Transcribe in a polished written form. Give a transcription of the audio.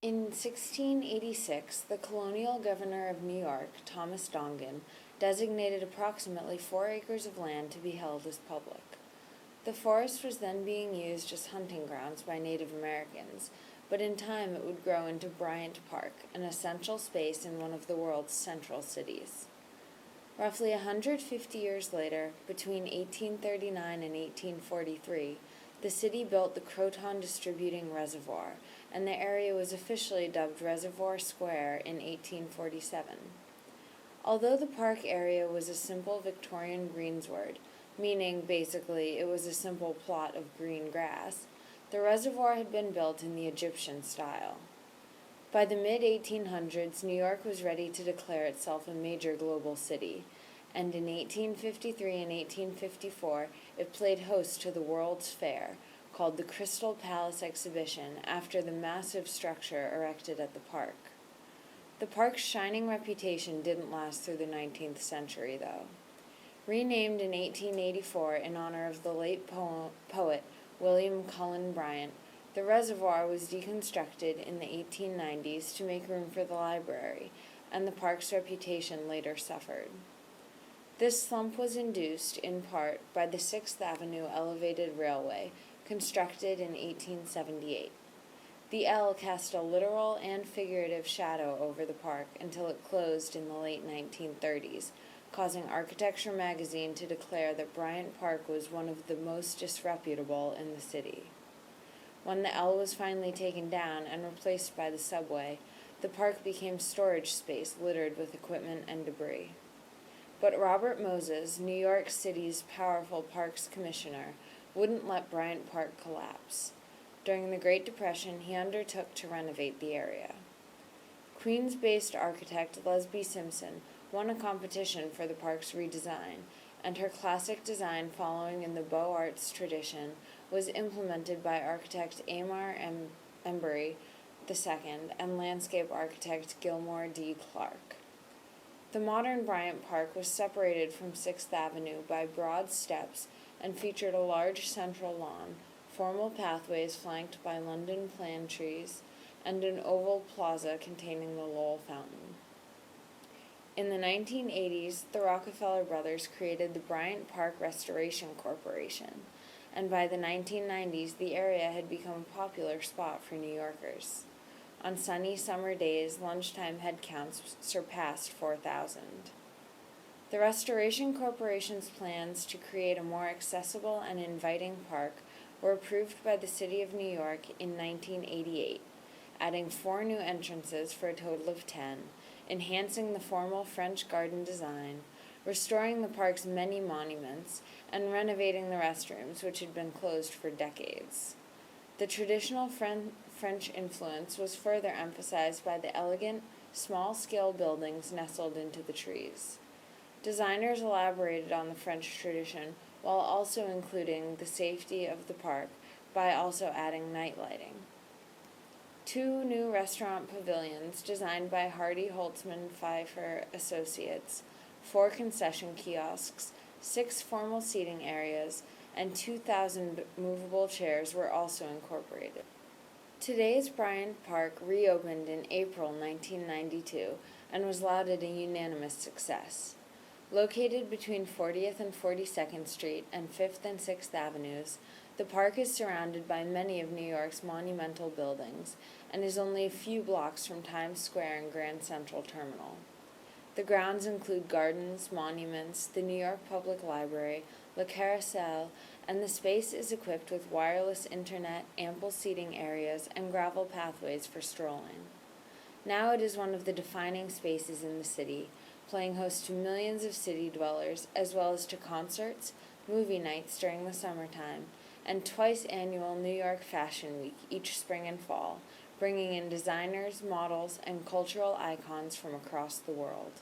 In 1686, the colonial governor of New York, Thomas Dongan, designated approximately 4 acres of land to be held as public. The forest was then being used as hunting grounds by Native Americans, but in time it would grow into Bryant Park, an essential space in one of the world's central cities. Roughly 150 years later, between 1839 and 1843, the city built the Croton Distributing Reservoir, and the area was officially dubbed Reservoir Square in 1847. Although the park area was a simple Victorian greensward, meaning basically it was a simple plot of green grass, the reservoir had been built in the Egyptian style. By the mid-1800s, New York was ready to declare itself a major global city, and in 1853 and 1854 it played host to the World's Fair, called the Crystal Palace Exhibition after the massive structure erected at the park. The park's shining reputation didn't last through the 19th century, though. Renamed in 1884 in honor of the late poet William Cullen Bryant, the reservoir was deconstructed in the 1890s to make room for the library, and the park's reputation later suffered. This slump was induced, in part, by the 6th Avenue Elevated Railway, constructed in 1878. The L cast a literal and figurative shadow over the park until it closed in the late 1930s, causing Architecture magazine to declare that Bryant Park was one of the most disreputable in the city. When the L was finally taken down and replaced by the subway, the park became storage space littered with equipment and debris. But Robert Moses, New York City's powerful parks commissioner, wouldn't let Bryant Park collapse. During the Great Depression, he undertook to renovate the area. Queens-based architect Leslie Simpson won a competition for the park's redesign, and her classic design, following in the Beaux Arts tradition, was implemented by architect Amar Embury II and landscape architect Gilmore D. Clark. The modern Bryant Park was separated from 6th Avenue by broad steps and featured a large central lawn, formal pathways flanked by London plane trees, and an oval plaza containing the Lowell Fountain. In the 1980s, the Rockefeller brothers created the Bryant Park Restoration Corporation, and by the 1990s, the area had become a popular spot for New Yorkers. On sunny summer days, lunchtime head counts surpassed 4,000. The Restoration Corporation's plans to create a more accessible and inviting park were approved by the City of New York in 1988, adding 4 new entrances for a total of 10, enhancing the formal French garden design, restoring the park's many monuments, and renovating the restrooms, which had been closed for decades. The traditional French influence was further emphasized by the elegant, small-scale buildings nestled into the trees. Designers elaborated on the French tradition while also including the safety of the park by also adding night lighting. 2 new restaurant pavilions designed by Hardy Holtzman Pfeiffer Associates, 4 concession kiosks, 6 formal seating areas, and 2,000 movable chairs were also incorporated. Today's Bryant Park reopened in April 1992 and was lauded a unanimous success. Located between 40th and 42nd Street and 5th and 6th Avenues, the park is surrounded by many of New York's monumental buildings and is only a few blocks from Times Square and Grand Central Terminal. The grounds include gardens, monuments, the New York Public Library, Le Carrousel, and the space is equipped with wireless internet, ample seating areas, and gravel pathways for strolling. Now it is one of the defining spaces in the city, playing host to millions of city dwellers, as well as to concerts, movie nights during the summertime, and twice annual New York Fashion Week each spring and fall, bringing in designers, models, and cultural icons from across the world.